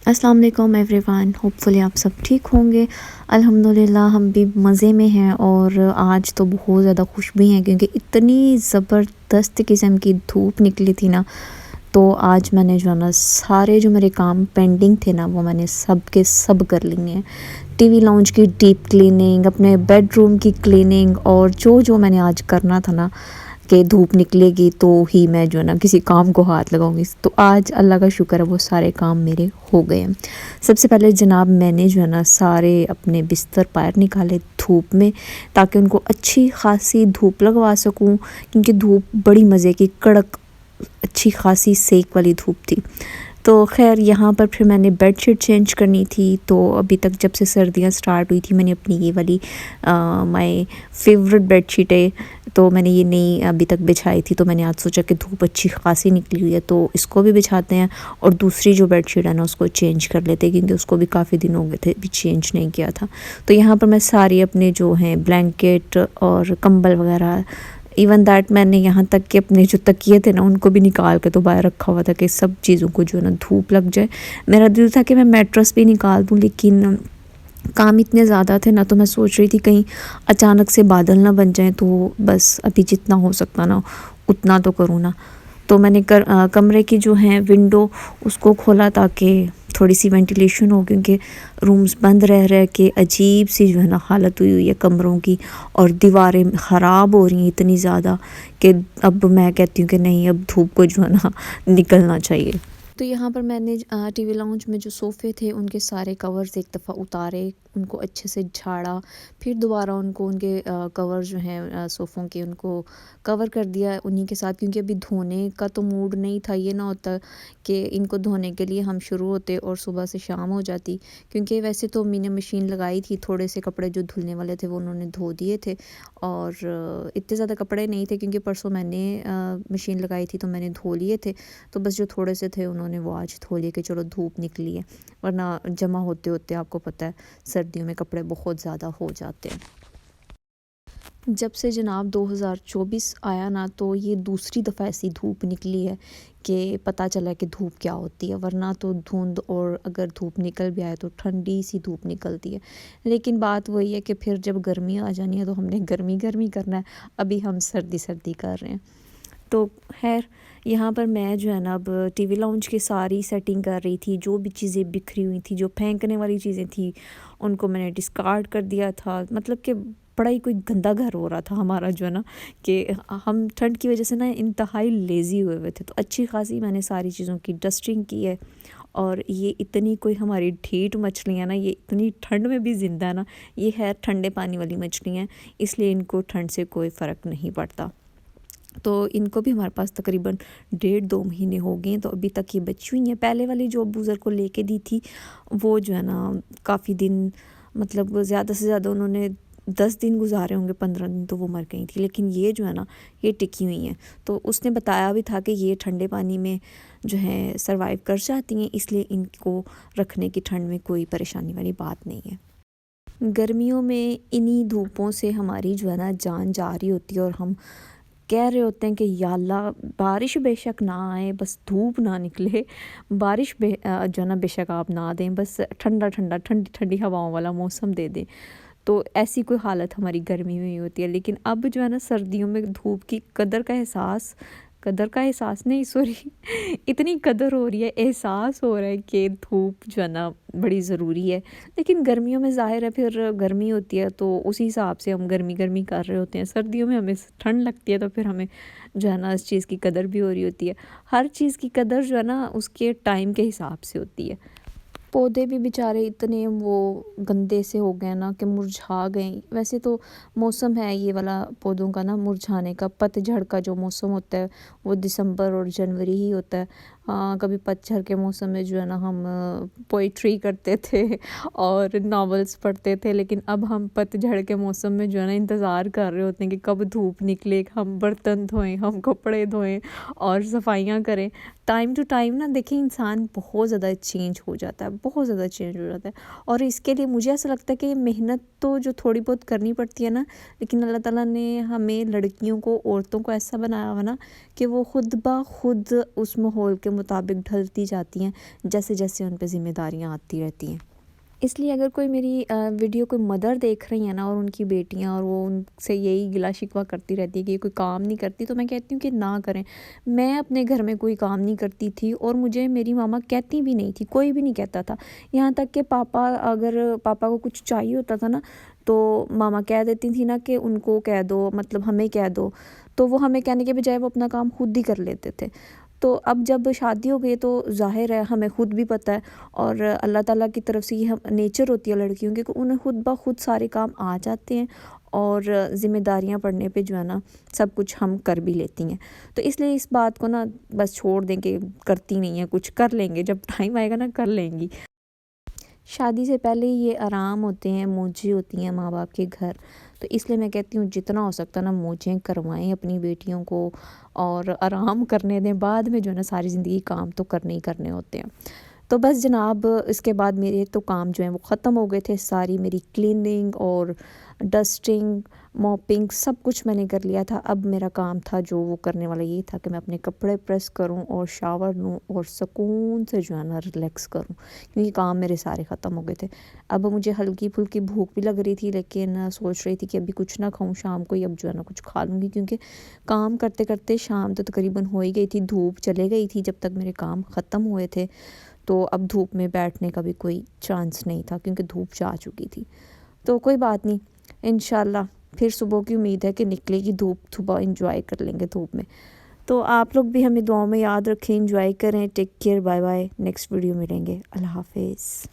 अस्सलाम वालेकुम everyone, hopefully आप सब ठीक होंगे। अल्हम्दुलिल्लाह हम भी मज़े में हैं और आज तो बहुत ज़्यादा खुश भी हैं क्योंकि इतनी ज़बरदस्त किस्म की धूप निकली थी ना। तो आज मैंने जो है ना सारे जो मेरे काम पेंडिंग थे ना वो मैंने सब के सब कर लिए हैं। टीवी लाउंज की डीप क्लीनिंग, अपने बेडरूम की क्लीनिंग और जो जो मैंने आज करना था ना कि धूप निकलेगी तो ही मैं जो है ना किसी काम को हाथ लगाऊंगी। तो आज अल्लाह का शुक्र है वो सारे काम मेरे हो गए हैं। सबसे पहले जनाब मैंने जो है ना सारे अपने बिस्तर बाहर निकाले धूप में ताकि उनको अच्छी खासी धूप लगवा सकूं क्योंकि धूप बड़ी मज़े की कड़क अच्छी खासी सेक वाली धूप थी। तो खैर यहाँ पर फिर मैंने बेडशीट चेंज करनी थी। तो अभी तक जब से सर्दियाँ स्टार्ट हुई थी मैंने अपनी ये वाली माय फेवरेट बेडशीट है तो मैंने ये नई अभी तक बिछाई थी। तो मैंने आज सोचा कि धूप अच्छी खासी निकली हुई है तो इसको भी बिछाते हैं और दूसरी जो बेडशीट है ना उसको चेंज कर लेते हैं क्योंकि उसको भी काफ़ी दिन हो गए थे भी चेंज नहीं किया था। तो यहाँ पर मैं सारी अपने जो हैं ब्लैंकेट और कंबल वगैरह इवन दैट मैंने यहाँ तक कि अपने जो तकिए थे ना उनको भी निकाल के तो बाहर रखा हुआ था कि सब चीज़ों को जो है ना धूप लग जाए। मेरा दिल था कि मैं मैट्रेस भी निकाल दूँ लेकिन काम इतने ज़्यादा थे ना तो मैं सोच रही थी कहीं अचानक से बादल ना बन जाए। तो बस अभी जितना हो सकता ना उतना तो करूँ ना। तो मैंने कमरे की जो है विंडो उसको खोला ताकि थोड़ी सी वेंटिलेशन हो क्योंकि रूम्स बंद रह रह के अजीब सी जो है ना हालत हुई हुई है कमरों की और दीवारें ख़राब हो रही हैं इतनी ज़्यादा कि अब मैं कहती हूँ कि नहीं अब धूप को जो है ना निकलना चाहिए। तो यहाँ पर मैंने टीवी लाउंज में जो सोफ़े थे उनके सारे कवर्स एक दफ़ा उतारे, उनको अच्छे से झाड़ा, फिर दोबारा उनको उनके कवर जो हैं सोफ़ों के उनको कवर कर दिया उन्हीं के साथ क्योंकि अभी धोने का तो मूड नहीं था। ये ना होता कि इनको धोने के लिए हम शुरू होते और सुबह से शाम हो जाती क्योंकि वैसे तो मैंने मशीन लगाई थी, थोड़े से कपड़े जो धुलने वाले थे वो उन्होंने धो दिए थे और इतने ज़्यादा कपड़े नहीं थे क्योंकि परसों मैंने मशीन लगाई थी तो मैंने धो लिए थे। तो बस जो थोड़े से थे उन्होंने वो आज धो लिए कि चलो धूप निकली है वरना जमा होते होते आपको पता है सर्दियों में कपड़े बहुत ज़्यादा हो जाते हैं। जब से जनाब 2024 आया ना तो ये दूसरी दफ़ा ऐसी धूप निकली है कि पता चला कि धूप क्या होती है। वरना तो धुंध और अगर धूप निकल भी आए तो ठंडी सी धूप निकलती है। लेकिन बात वही है कि फिर जब गर्मी आ जानी है तो हमने गर्मी गर्मी करना है, अभी हम सर्दी सर्दी कर रहे हैं। तो खैर यहाँ पर मैं जो है ना अब टीवी लाउंज की सारी सेटिंग कर रही थी। जो भी चीज़ें बिखरी हुई थी, जो फेंकने वाली चीज़ें थी उनको मैंने डिस्कार्ड कर दिया था। मतलब कि बड़ा ही कोई गंदा घर हो रहा था हमारा जो है ना कि हम ठंड की वजह से ना इंतहाई लेज़ी हुए हुए थे। तो अच्छी खासी मैंने सारी चीज़ों की डस्टिंग की है और ये इतनी कोई हमारी ढीठ मछलियाँ ना ये इतनी ठंड में भी ज़िंदा है ना। ये है ठंडे पानी वाली मछलियाँ इसलिए इनको ठंड से कोई फ़र्क नहीं पड़ता। तो इनको भी हमारे पास तकरीबन 1.5-2 महीने हो गए हैं तो अभी तक ये बची हुई हैं। पहले वाली जो अबूज़र को लेके दी थी वो जो है ना काफ़ी दिन मतलब ज़्यादा से ज़्यादा उन्होंने 10 दिन गुजारे होंगे, 15 दिन तो वो मर गई थी। लेकिन ये जो है ना ये टिकी हुई हैं। तो उसने बताया भी था कि ये ठंडे पानी में जो है सर्वाइव कर जाती हैं इसलिए इनको रखने की ठंड में कोई परेशानी वाली बात नहीं है। गर्मियों में इन्हीं धूपों से हमारी जो है ना जान जा रही होती है और हम कह रहे होते हैं कि या अल्लाह बारिश बेशक ना आए बस धूप ना निकले, बारिश जो है ना बेशक आप ना दें बस ठंडा ठंडा ठंडी ठंडी हवाओं वाला मौसम दे दें। तो ऐसी कोई हालत हमारी गर्मी में ही होती है। लेकिन अब जो है ना सर्दियों में धूप की कदर का एहसास नहीं सॉरी इतनी कदर हो रही है, एहसास हो रहा है कि धूप जो है ना बड़ी ज़रूरी है। लेकिन गर्मियों में ज़ाहिर है फिर गर्मी होती है तो उसी हिसाब से हम गर्मी गर्मी कर रहे होते हैं। सर्दियों में हमें ठंड लगती है तो फिर हमें जो है ना इस चीज़ की कदर भी हो रही होती है। हर चीज़ की कदर जो है ना उसके टाइम के हिसाब से होती है। पौधे भी बेचारे इतने वो गंदे से हो गए ना कि मुरझा गए। वैसे तो मौसम है ये वाला पौधों का ना मुरझाने का, पतझड़ का जो मौसम होता है वो दिसंबर और जनवरी ही होता है। कभी पतझड़ के मौसम में जो है ना हम पोइट्री करते थे और नॉवेल्स पढ़ते थे। लेकिन अब हम पतझड़ के मौसम में जो है ना इंतज़ार कर रहे होते हैं कि कब धूप निकले, हम बर्तन धोएं, हम कपड़े धोएं और सफाइयाँ करें। टाइम टू टाइम ना देखिए इंसान बहुत ज़्यादा चेंज हो जाता है, बहुत ज़्यादा चेंज हो जाता है। और इसके लिए मुझे ऐसा लगता है कि मेहनत तो जो थोड़ी बहुत करनी पड़ती है ना, लेकिन अल्लाह ताला ने हमें लड़कियों को, औरतों को ऐसा बनाया हुआ ना कि वो खुद ब खुद उस माहौल के مطابق ڈھلتی جاتی ہیں جیسے جیسے ان پہ ذمہ داریاں آتی رہتی ہیں۔ اس لیے اگر کوئی میری ویڈیو کوئی مدر دیکھ رہی ہیں نا اور ان کی بیٹیاں، اور وہ ان سے یہی گلا شکوہ کرتی رہتی ہے کہ یہ کوئی کام نہیں کرتی، تو میں کہتی ہوں کہ نہ کریں۔ میں اپنے گھر میں کوئی کام نہیں کرتی تھی اور مجھے میری ماما کہتی بھی نہیں تھی، کوئی بھی نہیں کہتا تھا، یہاں تک کہ اگر پاپا کو کچھ چاہیے ہوتا تھا نا تو ماما کہہ دیتی تھی نا کہ ان کو کہہ دو، مطلب ہمیں کہہ دو، تو وہ ہمیں کہنے کے بجائے وہ اپنا کام خود ہی کر لیتے تھے۔ تو اب جب شادی ہو گئی تو ظاہر ہے ہمیں خود بھی پتہ ہے، اور اللہ تعالیٰ کی طرف سے یہ نیچر ہوتی ہے لڑکیوں کی کہ انہیں خود بخود سارے کام آ جاتے ہیں، اور ذمہ داریاں پڑنے پہ جو ہے نا سب کچھ ہم کر بھی لیتی ہیں۔ تو اس لیے اس بات کو نا بس چھوڑ دیں کہ کرتی نہیں ہیں، کچھ کر لیں گے، جب ٹائم آئے گا نا کر لیں گی۔ شادی سے پہلے یہ آرام ہوتے ہیں، موجیں ہوتی ہیں ماں باپ کے گھر، تو اس لیے میں کہتی ہوں جتنا ہو سکتا نا موجیں کروائیں اپنی بیٹیوں کو، اور آرام کرنے دیں، بعد میں جو ہے نا ساری زندگی کام تو کرنے ہی کرنے ہوتے ہیں۔ تو بس جناب اس کے بعد میرے تو کام جو ہیں وہ ختم ہو گئے تھے، ساری میری کلیننگ اور ڈسٹنگ، موپنگ سب کچھ میں نے کر لیا تھا۔ اب میرا کام تھا جو وہ کرنے والا یہ تھا کہ میں اپنے کپڑے پریس کروں اور شاور لوں اور سکون سے جو ہے نا ریلیکس کروں، کیونکہ کام میرے سارے ختم ہو گئے تھے۔ اب مجھے ہلکی پھلکی بھوک بھی لگ رہی تھی، لیکن سوچ رہی تھی کہ ابھی کچھ نہ کھاؤں، شام کو ہی اب جو ہے نا کچھ کھا لوں گی، کیونکہ کام کرتے کرتے شام تو تقریباً ہو ہی گئی تھی، دھوپ چلے گئی تھی جب تک میرے کام ختم ہوئے تھے، تو اب دھوپ میں بیٹھنے کا بھی کوئی چانس نہیں تھا کیونکہ دھوپ جا چکی تھی۔ تو کوئی بات نہیں، انشاءاللہ پھر صبح کی امید ہے کہ نکلے گی دھوپ، صبح انجوائے کر لیں گے دھوپ میں۔ تو آپ لوگ بھی ہمیں دعاؤں میں یاد رکھیں، انجوائے کریں، take care, bye bye, next video ملیں گے، اللہ حافظ۔